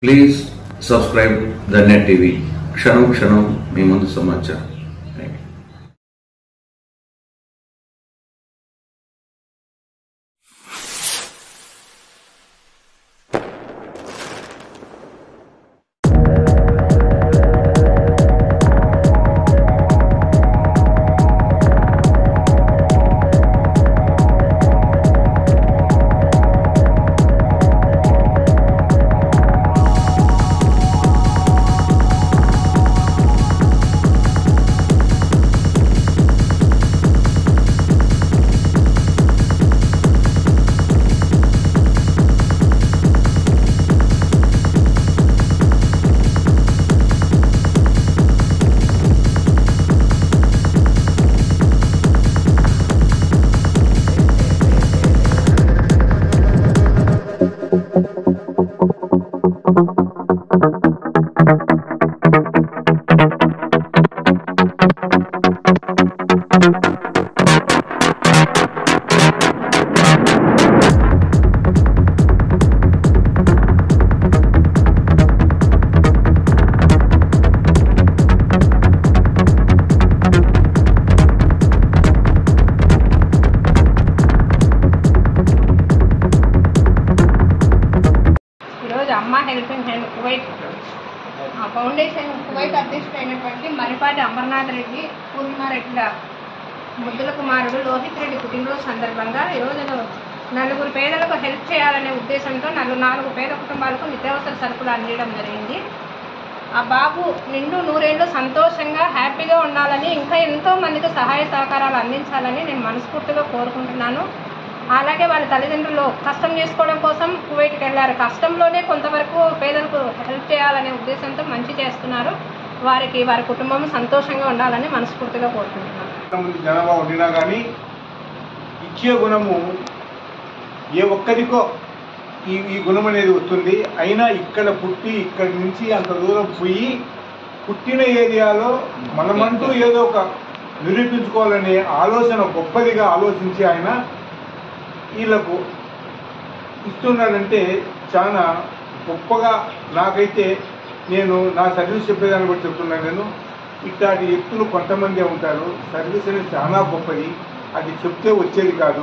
Please subscribe the net TV. క్షణం క్షణం మీ ముందు సమాచారం. Amma helping hand Kuwait foundation Kuwait అధ్యక్షుడైనటువంటి మరిపాటి అమర్నాథ్ రెడ్డి పూర్ణిమారెడ్డిల ముద్దుల కుమారుడు లోహిత్ రెడ్డి పుట్టినరోజు సందర్భంగా ఈరోజు నలుగురు పేదలకు హెల్ప్ చేయాలనే ఉద్దేశంతో నాలుగు పేద కుటుంబాలకు నిత్యావసర సరుకులు అందించడం జరిగింది. ఆ బాబు నిండు నూరేళ్ళు సంతోషంగా హ్యాపీగా ఉండాలని, ఇంకా ఎంతో మందికి సహాయ సహకారాలు అందించాలని నేను మనస్ఫూర్తిగా కోరుకుంటున్నాను. అలాగే వాళ్ళ తల్లిదండ్రులు కష్టం చేసుకోవడం కోసం కువైట్కి వెళ్ళారు. కష్టంలోనే కొంతవరకు పేదలకు హెల్ప్ చేయాలనే ఉద్దేశంతో మంచి చేస్తున్నారు. వారి కుటుంబం సంతోషంగా ఉండాలని మనస్ఫూర్తిగా కోరుకుంటున్నాను. జనాభా ఉండినా కానీ ఇచ్చే గుణము ఏ ఒక్కరికో ఈ గుణం అనేది వస్తుంది. అయినా ఇక్కడ పుట్టి ఇక్కడి నుంచి అంత దూరం పోయి పుట్టిన ఏరియాలో మనమంటూ ఏదో ఒక నిరూపించుకోవాలనే ఆలోచన గొప్పదిగా ఆలోచించి ఆయన వీళ్ళకు ఇస్తున్నాడంటే చాలా గొప్పగా నాకైతే నేను నా సర్వీస్ చెప్పేదాన్ని బట్టి చెప్తున్నాను. నేను ఇట్లాంటి వ్యక్తులు కొంతమంది ఉంటారు. సర్వీస్ అనేది చాలా గొప్పది, అది చెప్తే వచ్చేది కాదు.